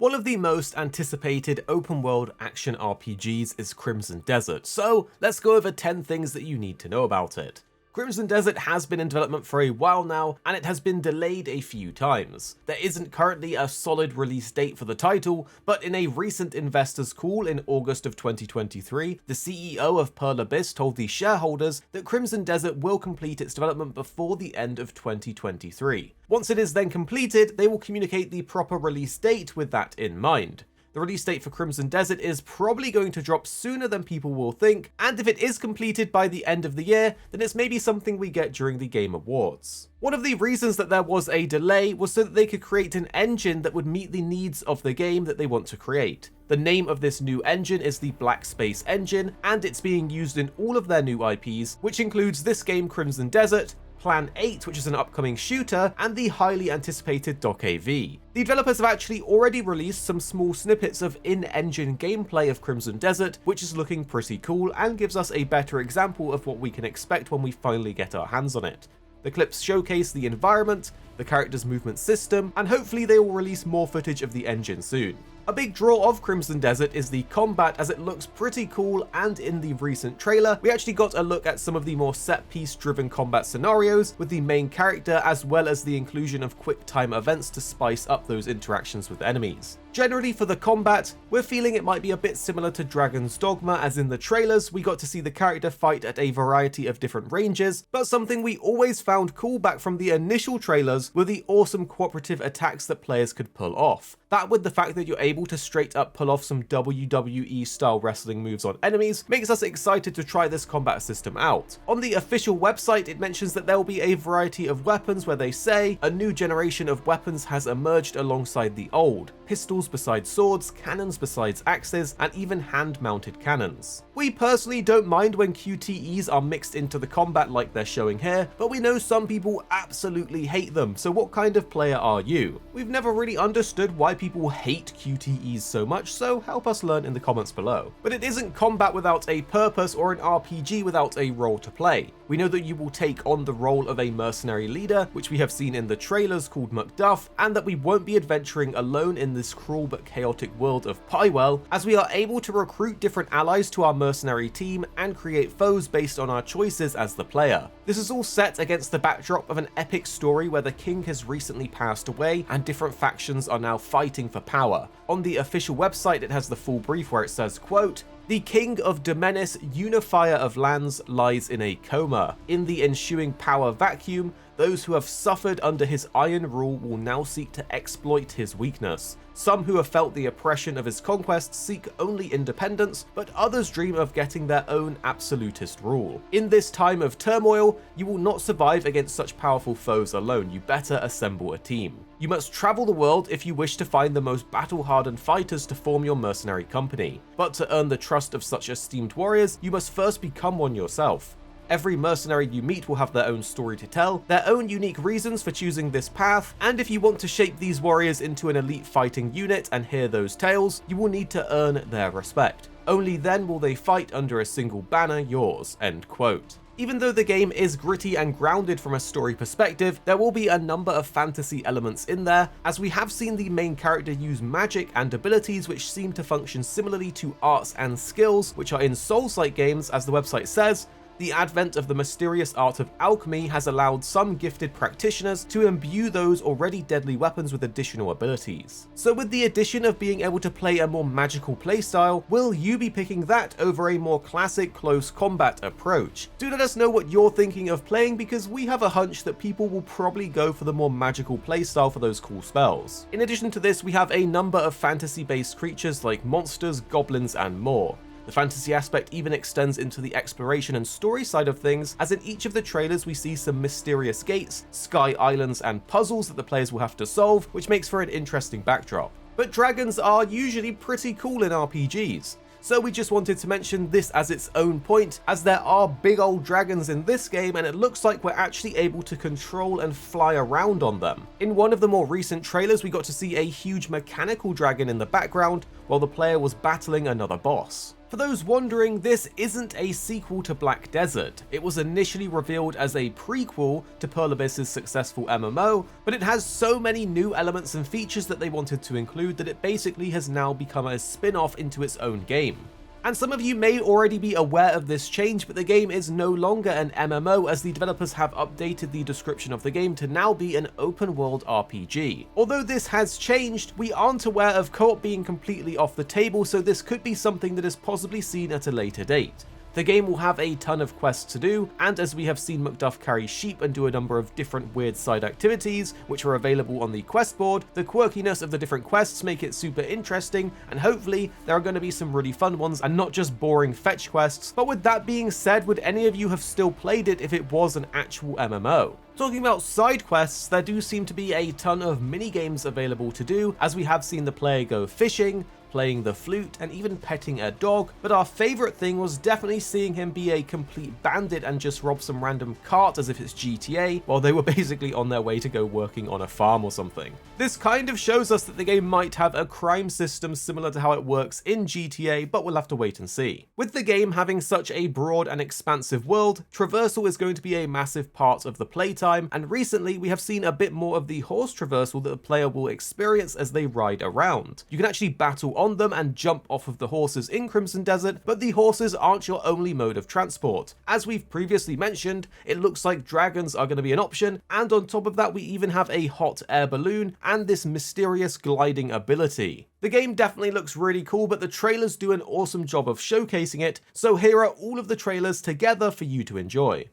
One of the most anticipated open-world action RPGs is Crimson Desert, so let's go over 10 things that you need to know about it. Crimson Desert has been in development for a while now, and it has been delayed a few times. There isn't currently a solid release date for the title, but in a recent investors call in August of 2023, the CEO of Pearl Abyss told the shareholders that Crimson Desert will complete its development before the end of 2023. Once it is then completed, they will communicate the proper release date with that in mind. The release date for Crimson Desert is probably going to drop sooner than people will think, and if it is completed by the end of the year, then it's maybe something we get during the Game Awards. One of the reasons that there was a delay was so that they could create an engine that would meet the needs of the game that they want to create. The name of this new engine is the Black Space Engine, and it's being used in all of their new IPs, which includes this game Crimson Desert, Plan 8, which is an upcoming shooter, and the highly anticipated Doc AV. The developers have actually already released some small snippets of in-engine gameplay of Crimson Desert, which is looking pretty cool and gives us a better example of what we can expect when we finally get our hands on it. The clips showcase the environment, the character's movement system, and hopefully they will release more footage of the engine soon. A big draw of Crimson Desert is the combat, as it looks pretty cool, and in the recent trailer, we actually got a look at some of the more set-piece driven combat scenarios with the main character, as well as the inclusion of quick time events to spice up those interactions with enemies. Generally for the combat, we're feeling it might be a bit similar to Dragon's Dogma, as in the trailers we got to see the character fight at a variety of different ranges, but something we always found cool back from the initial trailers were the awesome cooperative attacks that players could pull off. That, with the fact that you're able to straight up pull off some WWE style wrestling moves on enemies, makes us excited to try this combat system out. On the official website, it mentions that there will be a variety of weapons, where they say a new generation of weapons has emerged alongside the old. Pistols besides swords, cannons besides axes, and even hand-mounted cannons. We personally don't mind when QTEs are mixed into the combat like they're showing here, but we know some people absolutely hate them, so what kind of player are you? We've never really understood why people hate QTEs so much, so help us learn in the comments below. But it isn't combat without a purpose or an RPG without a role to play. We know that you will take on the role of a mercenary leader, which we have seen in the trailers called Macduff, and that we won't be adventuring alone in this cruel but chaotic world of Pywell, as we are able to recruit different allies to our mercenary team and create foes based on our choices as the player. This is all set against the backdrop of an epic story where the king has recently passed away and different factions are now fighting for power. On the official website, it has the full brief where it says, quote, "The king of Domenis, unifier of lands, lies in a coma. In the ensuing power vacuum, those who have suffered under his iron rule will now seek to exploit his weakness. Some who have felt the oppression of his conquests seek only independence, but others dream of getting their own absolutist rule. In this time of turmoil, you will not survive against such powerful foes alone. You better assemble a team. You must travel the world if you wish to find the most battle-hardened fighters to form your mercenary company. But to earn the trust of such esteemed warriors, you must first become one yourself. Every mercenary you meet will have their own story to tell, their own unique reasons for choosing this path, and if you want to shape these warriors into an elite fighting unit and hear those tales, you will need to earn their respect. Only then will they fight under a single banner, yours." End quote. Even though the game is gritty and grounded from a story perspective, there will be a number of fantasy elements in there, as we have seen the main character use magic and abilities which seem to function similarly to arts and skills which are in Souls-like games. As the website says, the advent of the mysterious art of alchemy has allowed some gifted practitioners to imbue those already deadly weapons with additional abilities. So with the addition of being able to play a more magical playstyle, will you be picking that over a more classic close combat approach? Do let us know what you're thinking of playing, because we have a hunch that people will probably go for the more magical playstyle for those cool spells. In addition to this, we have a number of fantasy-based creatures like monsters, goblins, and more. The fantasy aspect even extends into the exploration and story side of things, as in each of the trailers we see some mysterious gates, sky islands, and puzzles that the players will have to solve, which makes for an interesting backdrop. But dragons are usually pretty cool in RPGs, so we just wanted to mention this as its own point, as there are big old dragons in this game, and it looks like we're actually able to control and fly around on them. In one of the more recent trailers, we got to see a huge mechanical dragon in the background while the player was battling another boss. For those wondering, this isn't a sequel to Black Desert. It was initially revealed as a prequel to Pearl Abyss's successful MMO, but it has so many new elements and features that they wanted to include that it basically has now become a spin-off into its own game. And some of you may already be aware of this change, but the game is no longer an MMO, as the developers have updated the description of the game to now be an open world RPG. Although this has changed, we aren't aware of co-op being completely off the table, so this could be something that is possibly seen at a later date. The game will have a ton of quests to do, and as we have seen Macduff carry sheep and do a number of different weird side activities, which are available on the quest board, the quirkiness of the different quests make it super interesting, and hopefully there are going to be some really fun ones and not just boring fetch quests. But with that being said, would any of you have still played it if it was an actual MMO? Talking about side quests, there do seem to be a ton of mini games available to do, as we have seen the player go fishing, playing the flute, and even petting a dog, but our favourite thing was definitely seeing him be a complete bandit and just rob some random cart as if it's GTA, while they were basically on their way to go working on a farm or something. This kind of shows us that the game might have a crime system similar to how it works in GTA, but we'll have to wait and see. With the game having such a broad and expansive world, traversal is going to be a massive part of the playtime, and recently we have seen a bit more of the horse traversal that the player will experience as they ride around. You can actually battle on them and jump off of the horses in Crimson Desert, but the horses aren't your only mode of transport. As we've previously mentioned, it looks like dragons are going to be an option, and on top of that we even have a hot air balloon and this mysterious gliding ability. The game definitely looks really cool, but the trailers do an awesome job of showcasing it, so here are all of the trailers together for you to enjoy.